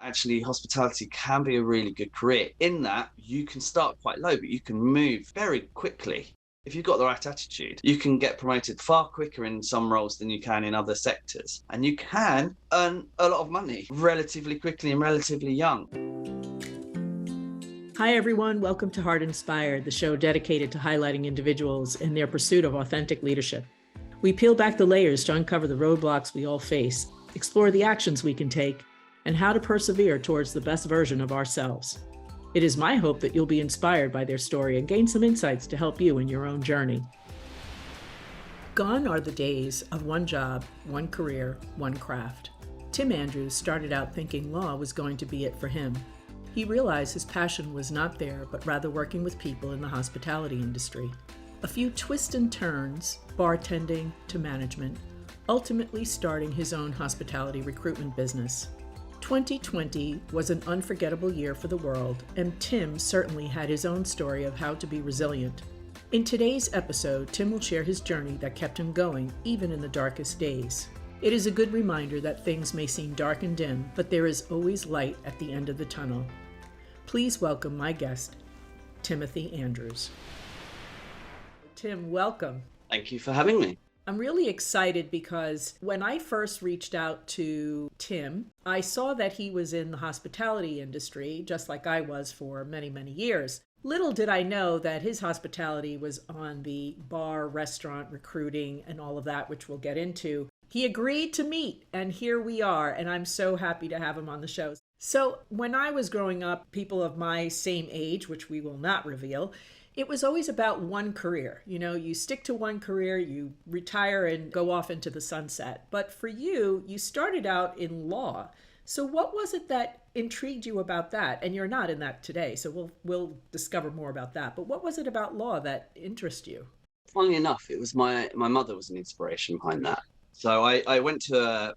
Actually, hospitality can be a really good career in that you can start quite low, but you can move very quickly. If you've got the right attitude, you can get promoted far quicker in some roles than you can in other sectors. And you can earn a lot of money relatively quickly and relatively young. Hi, everyone. Welcome to Hart Inspired, the show dedicated to highlighting individuals in their pursuit of authentic leadership. We peel back the layers to uncover the roadblocks we all face, explore the actions we can take, and how to persevere towards the best version of ourselves. It is my hope that you'll be inspired by their story and gain some insights to help you in your own journey. Gone are the days of one job, one career, one craft. Tim Andrews started out thinking law was going to be it for him. He realized his passion was not there, but rather working with people in the hospitality industry. A few twists and turns, bartending to management, ultimately starting his own hospitality recruitment business. 2020 was an unforgettable year for the world, and Tim certainly had his own story of how to be resilient. In today's episode, Tim will share his journey that kept him going even in the darkest days. It is a good reminder that things may seem dark and dim, but there is always light at the end of the tunnel. Please welcome my guest, Timothy Andrews. Tim, welcome. Thank you for having me. I'm really excited because when I first reached out to Tim, I saw that he was in the hospitality industry, just like I was for many, many years. Little did I know that his hospitality was on the bar, restaurant, recruiting, and all of that, which we'll get into. He agreed to meet, and here we are, and I'm so happy to have him on the show. So when I was growing up, people of my same age, which we will not reveal, it was always about one career. You know, you stick to one career, you retire and go off into the sunset. But for you, you started out in law. So what was it that intrigued you about that? And you're not in that today, so we'll discover more about that. But what was it about law that interested you? Funnily enough, it was my mother was an inspiration behind that. So I went to a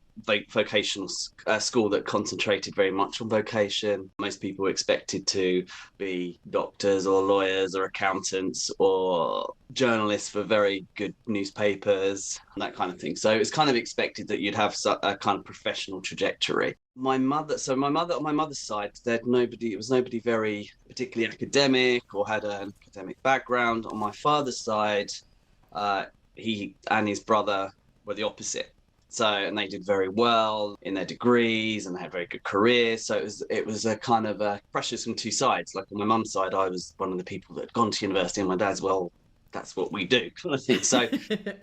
vocational school that concentrated very much on vocation. Most people were expected to be doctors or lawyers or accountants or journalists for very good newspapers, and that kind of thing. So it was kind of expected that you'd have a kind of professional trajectory. My mother on my mother's side, it was nobody very particularly academic or had an academic background. On my father's side, he and his brother were the opposite. So, and they did very well in their degrees and they had very good careers. So it was a kind of pressures from two sides. Like on my mum's side, I was one of the people that had gone to university, and my dad's, well, that's what we do, kind of thing. So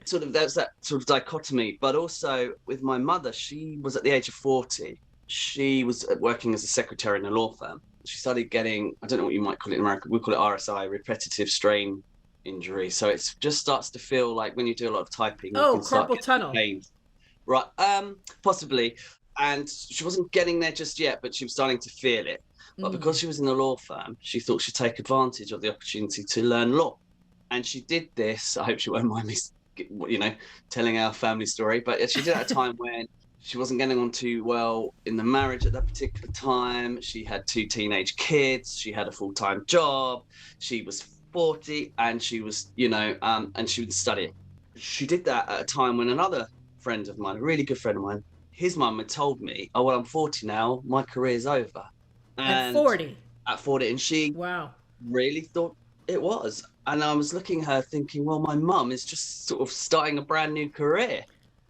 sort of there's that sort of dichotomy. But also with my mother, she was at the age of 40. She was working as a secretary in a law firm. She started getting, I don't know what you might call it in America, we call it RSI, repetitive strain injury. So it just starts to feel like when you do a lot of typing, you can start carpal tunnel. pains. Right, possibly. And she wasn't getting there just yet, but she was starting to feel it. But because she was in a law firm, she thought she'd take advantage of the opportunity to learn law. And she did this. I hope she won't mind me, telling our family story. But she did it at a time when she wasn't getting on too well in the marriage at that particular time. She had 2 teenage kids. She had a full-time job. She was 40, and she was, and she was studying. She did that at a time when another friend of mine, a really good friend of mine, his mum had told me, oh, well, I'm 40 now, my career's over. And at 40? At 40, and she really thought it was. And I was looking at her thinking, well, my mum is just sort of starting a brand new career.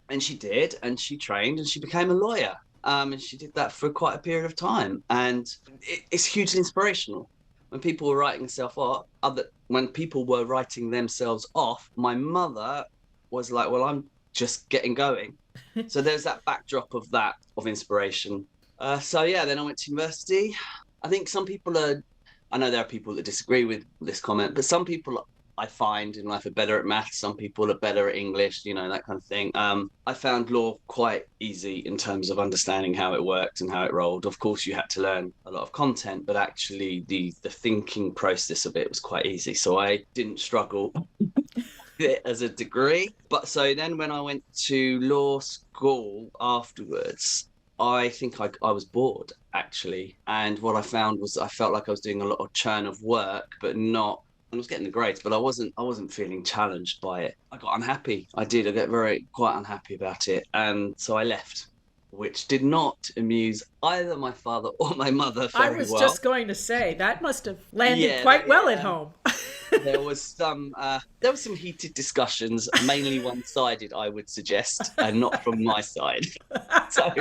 And she did, and she trained, and she became a lawyer. And she did that for quite a period of time. And it's hugely inspirational. When people were writing themselves off, when people were writing themselves off, my mother was like, well, I'm just getting going. So there's that backdrop of inspiration. Then I went to university. I think I know there are people that disagree with this comment, but some people I find in life are better at maths. Some people are better at English, that kind of thing. I found law quite easy in terms of understanding how it worked and how it rolled. Of course, you had to learn a lot of content, but actually the thinking process of it was quite easy. So I didn't struggle with it as a degree. But so then when I went to law school afterwards, I think I was bored, actually. And what I found was I felt like I was doing a lot of churn of work, but not. I was getting the grades, but I wasn't feeling challenged by it. I got unhappy. I got quite unhappy about it. And so I left. which did not amuse either my father or my mother I very was well. just going to say that must have landed Yeah, quite well at home. there was some heated discussions, mainly one-sided, I would suggest, and not from my side. So,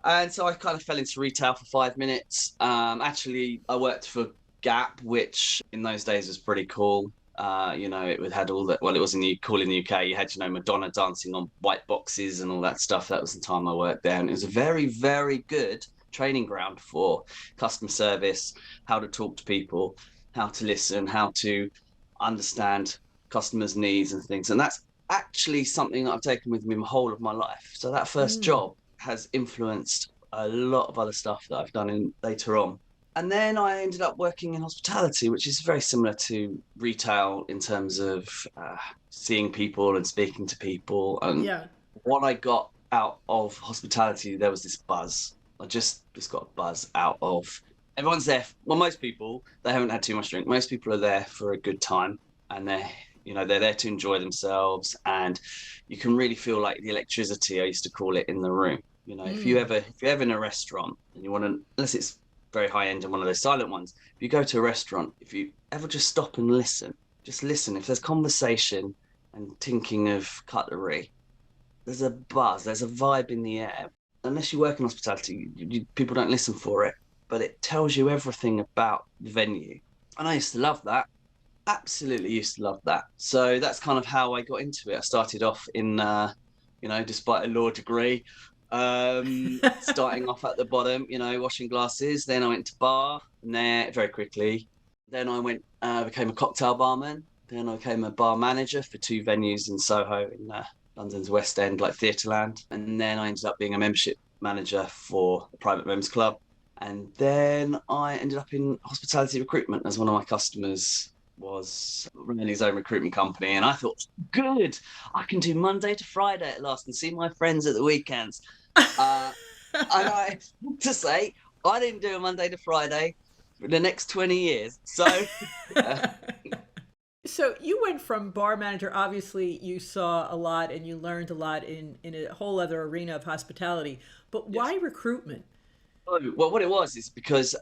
and so I kind of fell into retail for 5 minutes. Actually, I worked for Gap, which in those days was pretty cool. It had all that. Well, it wasn't cool in the UK. You had, Madonna dancing on white boxes and all that stuff. That was the time I worked there, and it was a very, very good training ground for customer service, how to talk to people, how to listen, how to understand customers' needs and things. And that's actually something that I've taken with me my whole of my life. So that first job has influenced a lot of other stuff that I've done later on. And then I ended up working in hospitality, which is very similar to retail in terms of seeing people and speaking to people. And Yeah. what I got out of hospitality, there was this buzz. I just got a buzz out of everyone's there. Well, most people, they haven't had too much drink. Most people are there for a good time, and they're there to enjoy themselves. And you can really feel like the electricity, I used to call it, in the room. If you're ever in a restaurant and you want to, unless it's very high end and one of those silent ones, if you go to a restaurant, if you ever just stop and listen, just listen. If there's conversation and tinking of cutlery, there's a buzz, there's a vibe in the air. Unless you work in hospitality, people don't listen for it, but it tells you everything about the venue. And I used to love that. Absolutely used to love that. So that's kind of how I got into it. I started off despite a law degree, starting off at the bottom, washing glasses. Then I went to bar, and there very quickly. Then I became a cocktail barman. Then I became a bar manager for 2 venues in Soho in London's West End, like Theatreland. And then I ended up being a membership manager for a private members club. And then I ended up in Hospitality Recruitment, as one of my customers was running his own recruitment company. And I thought, good, I can do Monday to Friday at last and see my friends at the weekends. And I to say, I didn't do a Monday to Friday for the next 20 years. So So you went from bar manager, obviously you saw a lot and you learned a lot in a whole other arena of hospitality, but why recruitment? Oh, well, what it was is because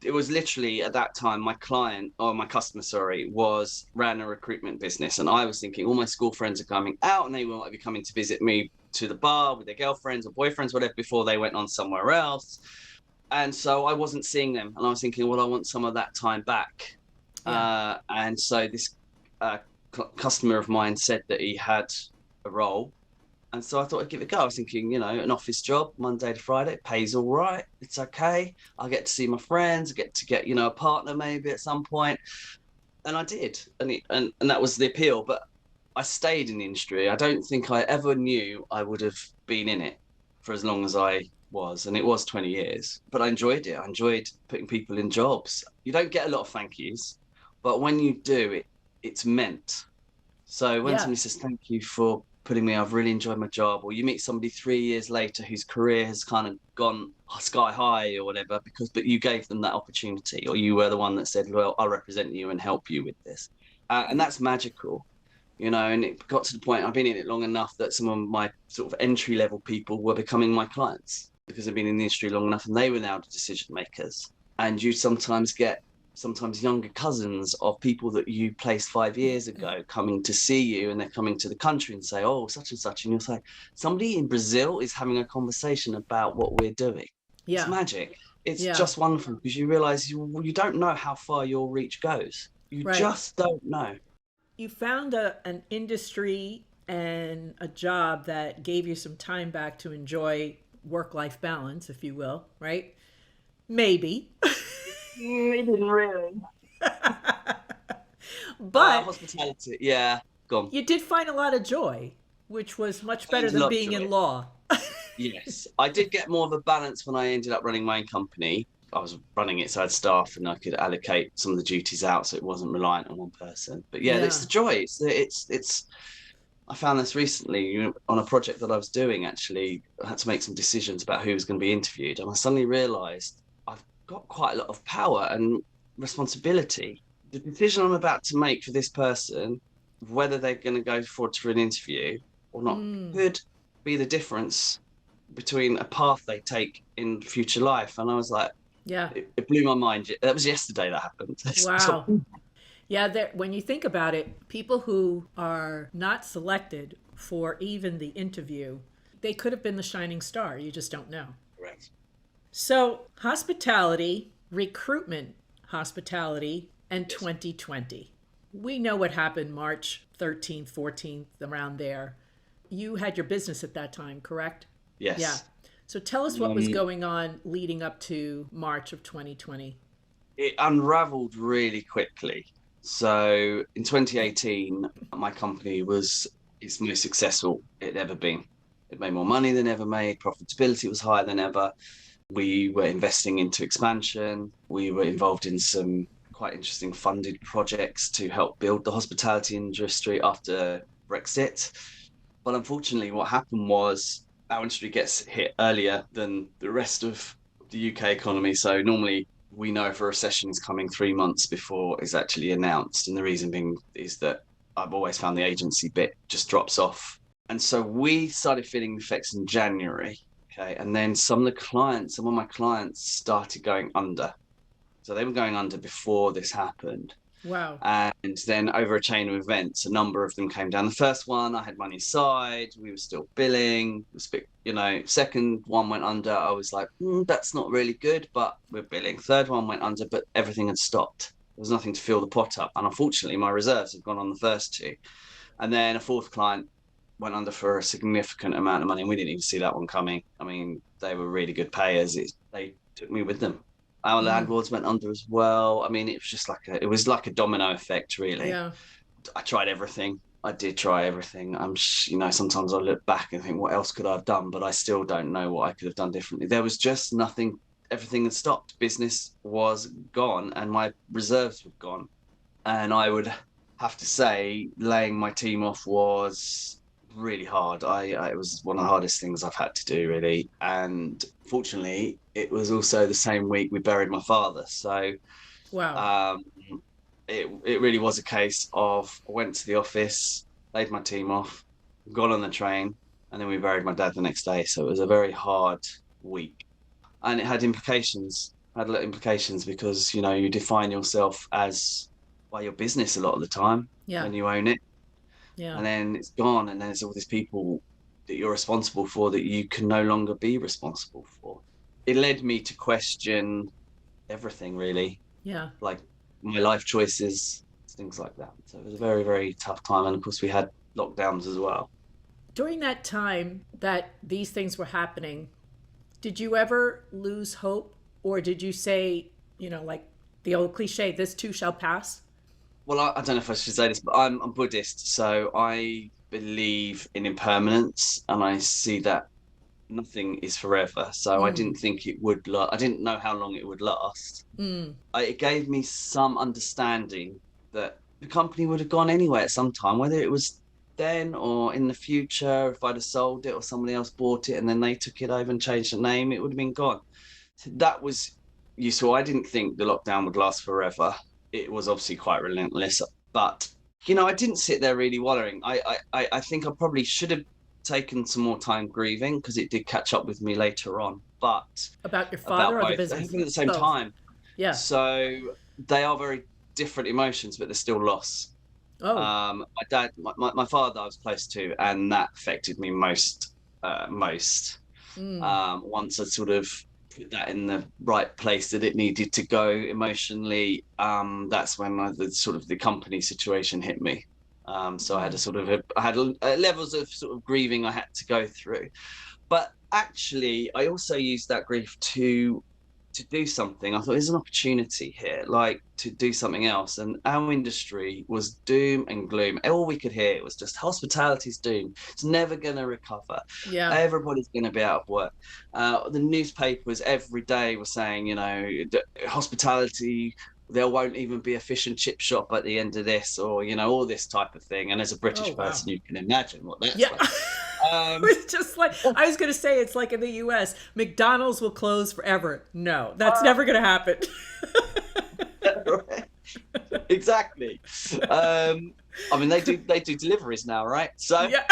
it was literally at that time my customer, sorry, ran a recruitment business, and I was thinking all my school friends are coming out and they might be coming to visit me to the bar with their girlfriends or boyfriends, whatever, before they went on somewhere else. And so I wasn't seeing them, and I was thinking, well, I want some of that time back. And so this customer of mine said that he had a role. And so I thought I'd give it a go. I was thinking, an office job, Monday to Friday, it pays all right. It's okay. I get to see my friends, I get to get, a partner maybe at some point. And I did. And that was the appeal. But I stayed in the industry. I don't think I ever knew I would have been in it for as long as I was. And it was 20 years. But I enjoyed it. I enjoyed putting people in jobs. You don't get a lot of thank yous, but when you do, it's meant. So when somebody says, thank you for putting me, I've really enjoyed my job, or you meet somebody 3 years later whose career has kind of gone sky high or whatever, but you gave them that opportunity, or you were the one that said, well, I'll represent you and help you with this. And that's magical, and it got to the point, I've been in it long enough that some of my sort of entry level people were becoming my clients because they've been in the industry long enough, and they were now the decision makers. And you sometimes get younger cousins of people that you placed 5 years ago coming to see you, and they're coming to the country and say, oh, such and such. And you'll say, somebody in Brazil is having a conversation about what we're doing. It's magic. It's just wonderful, because you realize you don't know how far your reach goes. You just don't know. You found an industry and a job that gave you some time back to enjoy work-life balance, if you will, right? Maybe. It didn't really. But hospitality, yeah, gone. You did find a lot of joy, which was much better than being in law. Yes, I did get more of a balance when I ended up running my own company. I was running it, so I had staff, and I could allocate some of the duties out, so it wasn't reliant on one person. But it's the joy. It's. I found this recently on a project that I was doing. Actually, I had to make some decisions about who was going to be interviewed, and I suddenly realised I've got quite a lot of power and responsibility. The decision I'm about to make for this person, whether they're going to go forward for an interview or not, could be the difference between a path they take in future life. And I was like, Yeah. it blew my mind. That was yesterday that happened. Wow. Yeah, when you think about it, people who are not selected for even the interview, they could have been the shining star. You just don't know. Correct. So, hospitality, recruitment, hospitality, and Yes. 2020. We know what happened March 13th, 14th, around there. You had your business at that time, correct? Yeah. Yes. So tell us what was going on leading up to March of 2020. It unraveled really quickly. So in 2018, my company was its most successful it had ever been. It made more money than ever made. Profitability was higher than ever. We were investing into expansion. We were involved in some quite interesting funded projects to help build the hospitality industry after Brexit. But unfortunately, what happened was our industry gets hit earlier than the rest of the UK economy. So normally we know if a recession is coming 3 months before it's actually announced. And the reason being is that I've always found the agency bit just drops off. And so we started feeling the effects in January. Okay. And then some of my clients started going under. So they were going under before this happened. Wow. And then over a chain of events, a number of them came down. The first one, I had money aside. We were still billing. Second one went under. I was like, that's not really good, but we're billing. Third one went under, but everything had stopped. There was nothing to fill the pot up. And unfortunately, my reserves had gone on the first two. And then a fourth client went under for a significant amount of money. And we didn't even see that one coming. I mean, they were really good payers. They took me with them. Our landlords went under as well. I mean, it was just like a domino effect, really. Yeah. I tried everything. I did try everything. Sometimes I look back and think, what else could I have done? But I still don't know what I could have done differently. There was just nothing. Everything had stopped. Business was gone, and my reserves were gone. And I would have to say, laying my team off was really hard. It was one of the hardest things I've had to do, really. And fortunately, it was also the same week we buried my father. So wow. It really was a case of I went to the office, laid my team off, got on the train, and then we buried my dad the next day. So it was a very hard week. And it had implications. Had a lot of implications because, you define yourself as by your business a lot of the time when you own it. Yeah. And then it's gone, and there's all these people that you're responsible for that you can no longer be responsible for. It led me to question everything, really. Yeah. Like my life choices, things like that. So it was a very, very tough time. And of course, we had lockdowns as well. During that time that these things were happening, did you ever lose hope? Or did you say, like the old cliche, this too shall pass? Well, I don't know if I should say this, but I'm Buddhist, so I believe in impermanence, and I see that nothing is forever. So I didn't think it would. I didn't know how long it would last. It gave me some understanding that the company would have gone anyway at some time, whether it was then or in the future. If I'd have sold it or somebody else bought it and then they took it over and changed the name, it would have been gone. So that was useful. I didn't think the lockdown would last forever. It was obviously quite relentless, but I didn't sit there really wallowing. I think I probably should have taken some more time grieving because it did catch up with me later on. But about your father or the business? They happened at the same time. Yeah. So they are very different emotions, but they're still loss. Oh. My dad, my father, I was close to, and that affected me most. Once I sort of put that in the right place that it needed to go emotionally, that's when the company situation hit me. So I had levels of sort of grieving I had to go through, but actually I also used that grief to do something. I thought there's an opportunity here, like to do something else. And our industry was doom and gloom. All we could hear was just hospitality's doomed. It's never going to recover. Yeah. Everybody's going to be out of work. The newspapers every day were saying, hospitality, there won't even be a fish and chip shop at the end of this, or all this type of thing. And as a British person, you can imagine what that's like. It's just like, I was going to say, it's like in the US, McDonald's will close forever. No, that's never going to happen. Exactly. I mean, they do deliveries now, right? So yeah.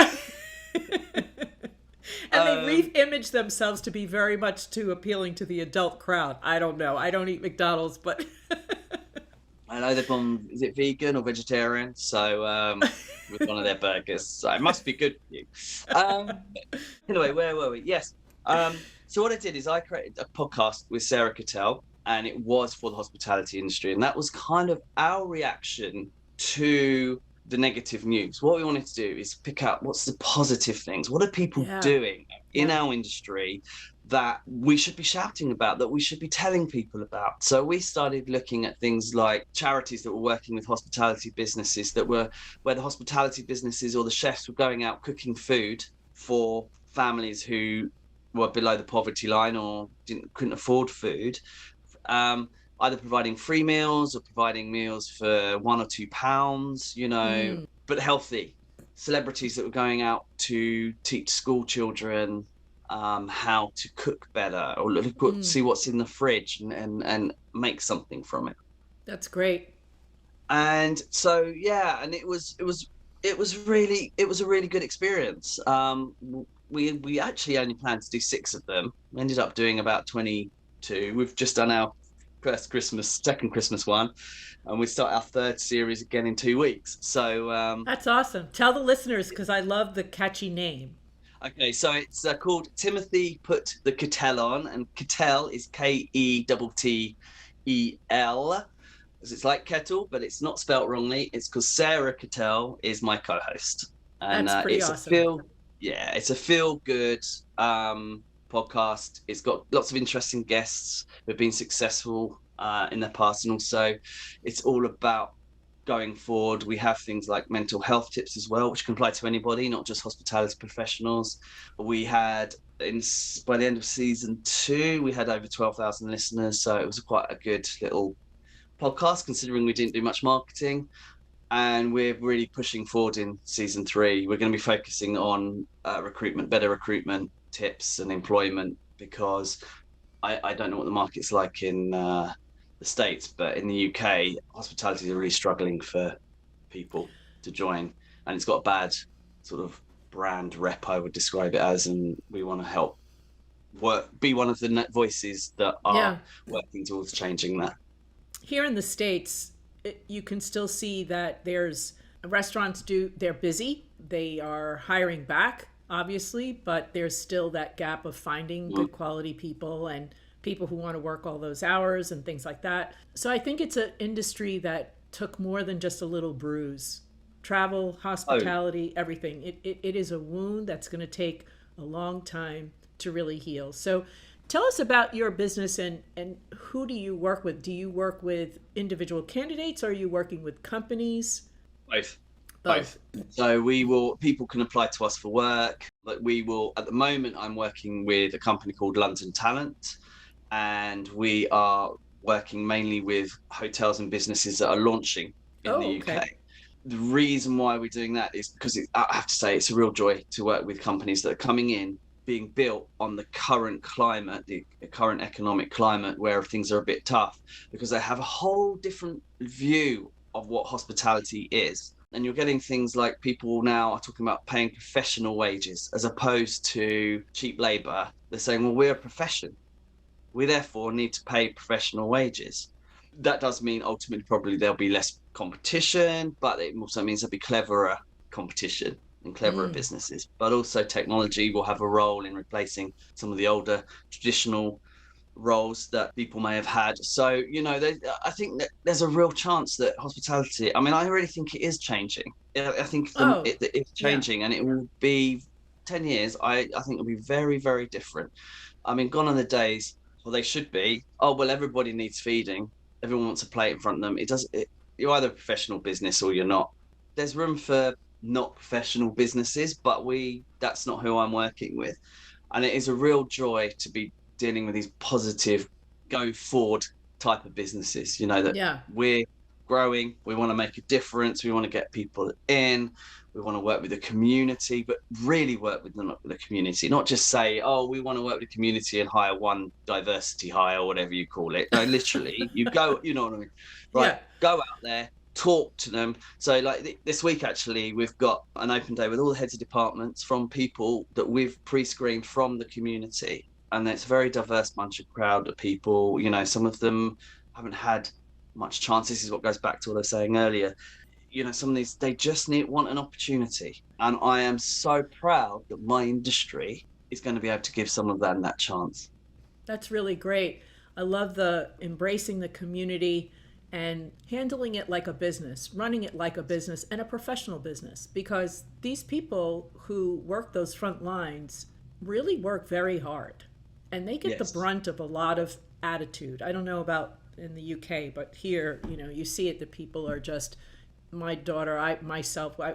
And they re-image themselves to be very much too appealing to the adult crowd. I don't know. I don't eat McDonald's, but I know they've gone, is it vegan or vegetarian? So with one of their burgers. So it must be good for you. Anyway, where were we? Yes. So what I did is I created a podcast with Sarah Cattell, and it was for the hospitality industry. And that was kind of our reaction to the negative news. What we wanted to do is pick up what's the positive things. What are people doing in our industry that we should be shouting about, that we should be telling people about? So we started looking at things like charities that were working with hospitality businesses, that were where the hospitality businesses or the chefs were going out cooking food for families who were below the poverty line or couldn't afford food, either providing free meals or providing meals for £1 or £2, but healthy. Celebrities that were going out to teach school children how to cook better, or see what's in the fridge and make something from it. That's great. And so and it was a really good experience. We actually only planned to do 6 of them. We ended up doing about 22. We've just done our second Christmas one, and we start our 3rd series again in 2 weeks. So that's awesome. Tell the listeners, because I love the catchy name. Okay, so it's called Timothy Put the Kettle On, and Cattell is Kettel. It's like kettle, but it's not spelt wrongly. It's because Sarah Cattell is my co-host, and that's pretty it's awesome. It's a feel-good podcast. It's got lots of interesting guests who've been successful in their past, and also it's all about going forward. We have things like mental health tips as well, which can apply to anybody, not just hospitality professionals. We had by the end of season 2, we had over 12,000 listeners, so it was quite a good little podcast considering we didn't do much marketing. And we're really pushing forward in season 3. We're going to be focusing on better recruitment tips and employment, because I don't know what the market's like in the States, but in the UK, hospitality is really struggling for people to join, and it's got a bad sort of brand rep, I would describe it as, and we want to help be one of the voices that are working towards changing that. Here in the States, you can still see that there's restaurants they're busy. They are hiring back, obviously, but there's still that gap of finding good quality people and people who want to work all those hours and things like that. So I think it's an industry that took more than just a little bruise. Travel, hospitality, everything. It is a wound that's going to take a long time to really heal. So tell us about your business, and who do you work with? Do you work with individual candidates, or are you working with companies? Both. So people can apply to us for work. Like at the moment, I'm working with a company called London Talent, and we are working mainly with hotels and businesses that are launching in the UK. The reason why we're doing that is because I have to say it's a real joy to work with companies that are coming in, being built on the current climate, the current economic climate where things are a bit tough, because they have a whole different view of what hospitality is. And you're getting things like people now are talking about paying professional wages as opposed to cheap labor. They're saying, well, we're a profession. We therefore need to pay professional wages. That does mean ultimately probably there'll be less competition, but it also means there'll be cleverer competition and cleverer businesses. But also technology will have a role in replacing some of the older traditional roles that people may have had. So, I think that there's a real chance that hospitality, I really think it is changing. I think it's changing, and it will be 10 years. I think it'll be very, very different. Gone are the days, well, they should be, everybody needs feeding. Everyone wants a plate in front of them. You're either a professional business or you're not. There's room for not professional businesses, but that's not who I'm working with. And it is a real joy to be dealing with these positive, go forward type of businesses, that we're growing, we want to make a difference, we want to get people in, we want to work with the community, but really work with the community, not just say, we want to work with the community and hire one diversity hire or whatever you call it. No, literally, you go, you know what I mean? Right, go out there, talk to them. So like this week, actually, we've got an open day with all the heads of departments from people that we've pre-screened from the community. And it's a very diverse bunch of crowd of people. You know, some of them haven't had much chance. This is what goes back to what I was saying earlier. You know, some of these, they just want an opportunity. And I am so proud that my industry is going to be able to give some of them that chance. That's really great. I love the embracing the community and handling it like a business, running it like a business and a professional business, because these people who work those front lines really work very hard and they get the Yes. brunt of a lot of attitude. I don't know about in the UK, but here, you see it that people are just, my daughter,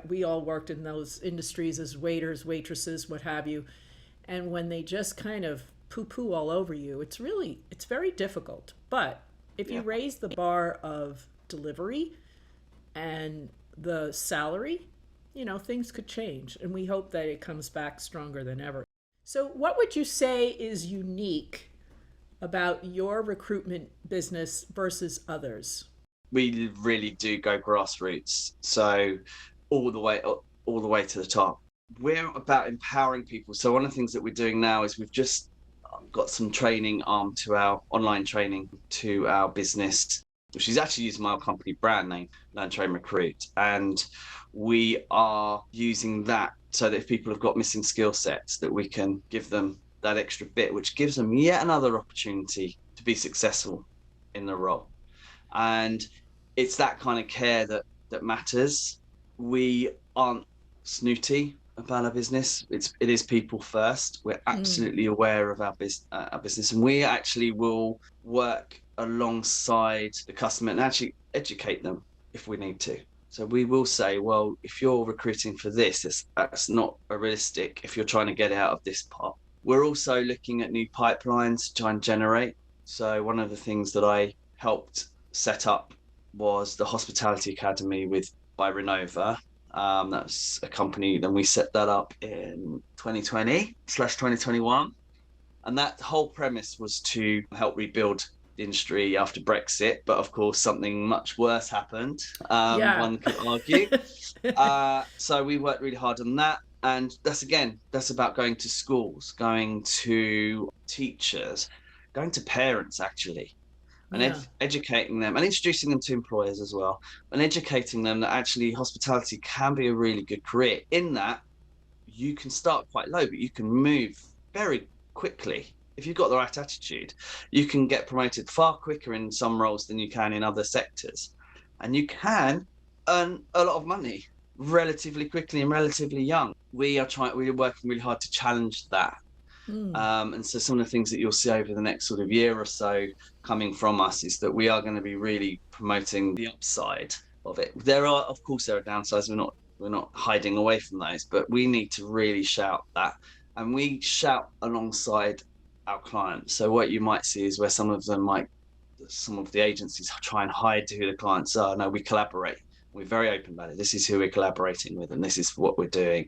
we all worked in those industries as waiters, waitresses, what have you. And when they just kind of poo-poo all over you, it's very difficult. But if you Yeah. raise the bar of delivery and the salary, things could change. And we hope that it comes back stronger than ever. So what would you say is unique about your recruitment business versus others? We really do go grassroots. So all the way to the top. We're about empowering people. So one of the things that we're doing now is we've just got some training to our online training to our business, which is actually using my company brand name, Learn, Train, Recruit. And we are using that so that if people have got missing skill sets, that we can give them that extra bit, which gives them yet another opportunity to be successful in the role. And it's that kind of care that matters. We aren't snooty about our business. It is people first. We're absolutely aware of our business, and we actually will work alongside the customer and actually educate them if we need to. So we will say, well, if you're recruiting for this, that's not realistic if you're trying to get out of this part. We're also looking at new pipelines to try and generate. So one of the things that I helped set up was the Hospitality Academy by Renova. That's a company, then we set that up in 2020/2021. And that whole premise was to help rebuild the industry after Brexit. But of course, something much worse happened, Yeah. one could argue. So we worked really hard on that. And that's about going to schools, going to teachers, going to parents, actually, and Yeah. educating them and introducing them to employers as well, and educating them that actually hospitality can be a really good career, in that you can start quite low, but you can move very quickly. If you've got the right attitude, you can get promoted far quicker in some roles than you can in other sectors. And you can earn a lot of money relatively quickly and relatively young. We're working really hard to challenge that. And so some of the things that you'll see over the next sort of year or so coming from us is that we are going to be really promoting the upside of it. Of course, there are downsides. We're not hiding away from those, but we need to really shout that, and we shout alongside our clients. So what you might see is where some of the agencies try and hide who the clients are. No, we collaborate. We're very open about it. This is who we're collaborating with, and this is what we're doing.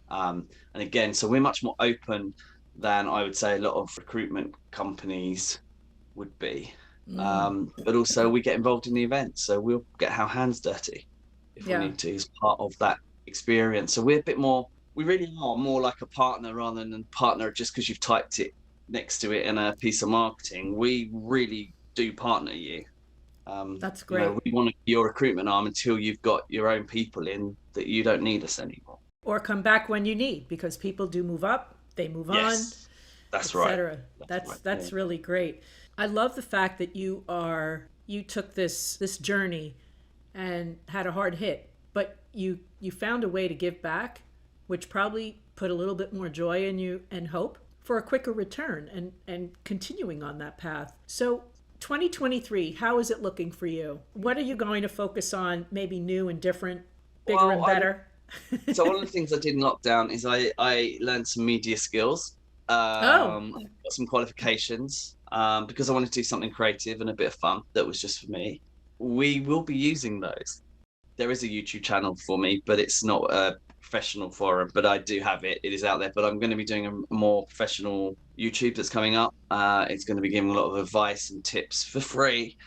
And again, so we're much more open than I would say a lot of recruitment companies would be. But also we get involved in the event, so we'll get our hands dirty if we Yeah. need to as part of that experience. So we really are more like a partner rather than partner just because you've typed it next to it in a piece of marketing. We really do partner you. That's great. We want to be your recruitment arm until you've got your own people in that you don't need us anymore. Or come back when you need, because people do move up, they move on, Yes, that's right. etc. That's Yeah. really great. I love the fact that you took this journey and had a hard hit, but you found a way to give back, which probably put a little bit more joy in you and hope for a quicker return and continuing on that path. So 2023, how is it looking for you? What are you going to focus on, maybe new and different, bigger and better? So one of the things I did in lockdown is I learned some media skills. Oh, I got some qualifications because I wanted to do something creative and a bit of fun that was just for me. We will be using those. There is a YouTube channel for me, but it's not a professional forum. But I do have it. It is out there. But I'm going to be doing a more professional YouTube that's coming up. It's going to be giving a lot of advice and tips for free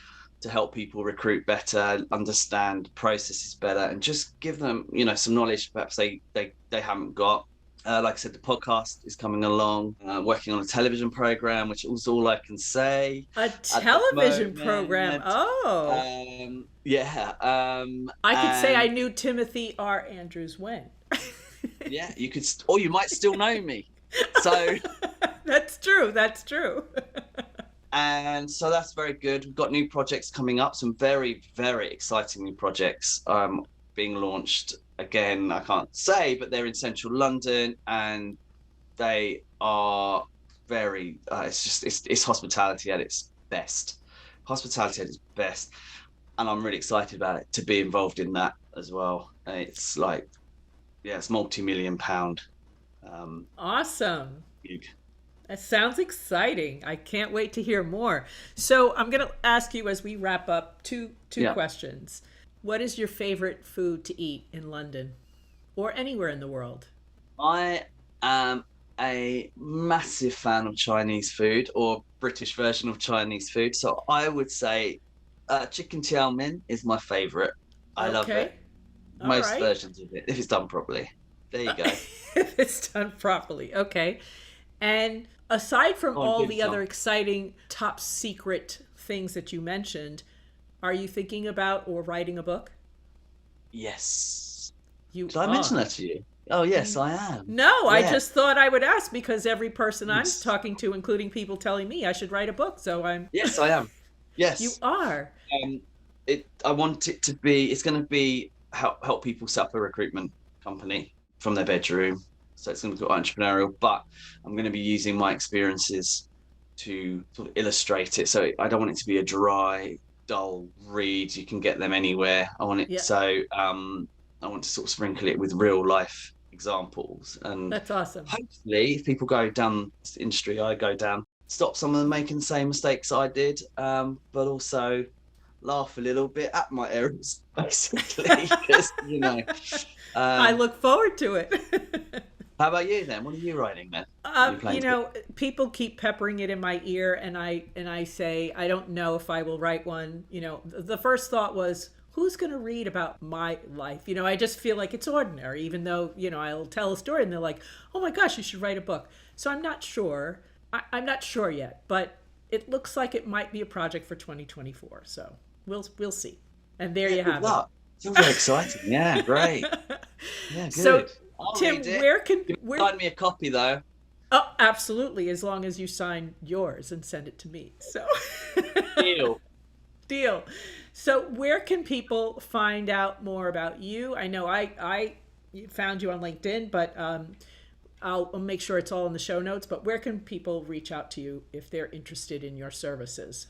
to help people recruit better, understand processes better, and just give them, some knowledge perhaps they haven't got. Like I said, the podcast is coming along. Working on a television program, which is all I can say. A television program. Yeah. I could say I knew Timothy R. Andrews when. Yeah, you could, or you might still know me. So that's true. That's true. And so that's very good. We've got new projects coming up, some very, very exciting new projects being launched. Again, I can't say, but they're in central London, and they are very, it's hospitality at its best. Hospitality at its best. And I'm really excited about it, to be involved in that as well. It's like, it's multi-million-pound. Awesome. Gig. That sounds exciting. I can't wait to hear more. So I'm going to ask you, as we wrap up, two questions. What is your favorite food to eat in London or anywhere in the world? I am a massive fan of Chinese food, or British version of Chinese food. So I would say chicken chow mein is my favorite. I love it. Most versions of it, if it's done properly. There you go. If it's done properly. Okay. And aside from all the other exciting top secret things that you mentioned, are you thinking about or writing a book? Yes. Did I mention that to you? Oh, yes, I am. No, yeah. I just thought I would ask, because every person I'm talking to, including people telling me I should write a book. So I'm. Yes, I am. Yes. You are. I want it to be, it's going to be help people set up a recruitment company from their bedroom. So it's going to be entrepreneurial, but I'm going to be using my experiences to sort of illustrate it. So I don't want it to be a dry, dull read. You can get them anywhere. I want it. So I want to sort of sprinkle it with real life examples. And that's awesome. Hopefully, if people go down this industry I go down, stop some of them making the same mistakes I did, but also laugh a little bit at my errors, basically. Because I look forward to it. How about you then? What are you writing then? People keep peppering it in my ear, and I say, I don't know if I will write one. The first thought was, who's going to read about my life? I just feel like it's ordinary, even though, I'll tell a story and they're like, oh my gosh, you should write a book. So I'm not sure. I'm not sure yet, but it looks like it might be a project for 2024. So we'll see. And there you have it. It's very exciting. Yeah, great. Yeah, good. So, Tim, sign me a copy though? Oh, absolutely, as long as you sign yours and send it to me. So Deal. So where can people find out more about you? I know I found you on LinkedIn, but I'll make sure it's all in the show notes. But where can people reach out to you if they're interested in your services?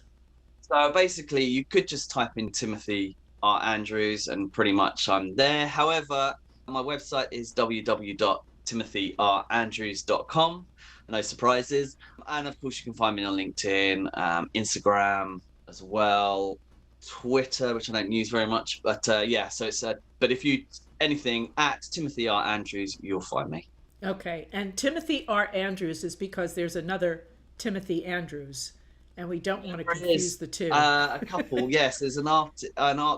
So basically, you could just type in Timothy R. Andrews and pretty much I'm there. However, my website is www.timothyrandrews.com. No surprises. And of course, you can find me on LinkedIn, Instagram as well, Twitter, which I don't use very much. But so it's but if you anything at Timothy R. Andrews, you'll find me. Okay. And Timothy R. Andrews is because there's another Timothy Andrews, and we don't want to confuse the two. A couple, yes. There's an art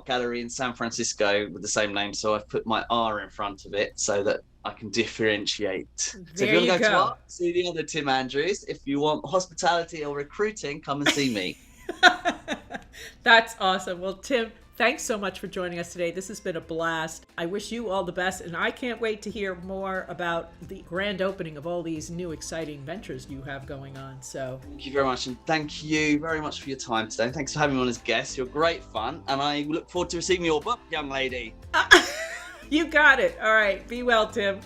gallery in San Francisco with the same name, so I've put my R in front of it so that I can differentiate. So if you want to go to art, see the other Tim Andrews. If you want hospitality or recruiting, come and see me. That's awesome. Well, Tim, thanks so much for joining us today. This has been a blast. I wish you all the best, and I can't wait to hear more about the grand opening of all these new exciting ventures you have going on. So thank you very much, and thank you very much for your time today. Thanks for having me on as guest. You're great fun, and I look forward to receiving your book, young lady. You got it. All right. Be well, Tim.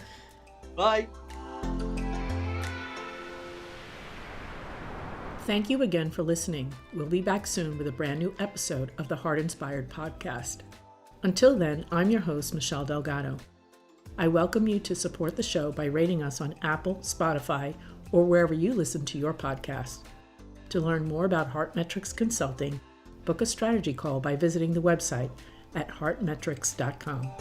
Bye. Thank you again for listening. We'll be back soon with a brand new episode of the Hart Inspired podcast. Until then, I'm your host, Michelle Delgado. I welcome you to support the show by rating us on Apple, Spotify, or wherever you listen to your podcast. To learn more about Hart Metrics Consulting, book a strategy call by visiting the website at hartmetrics.com.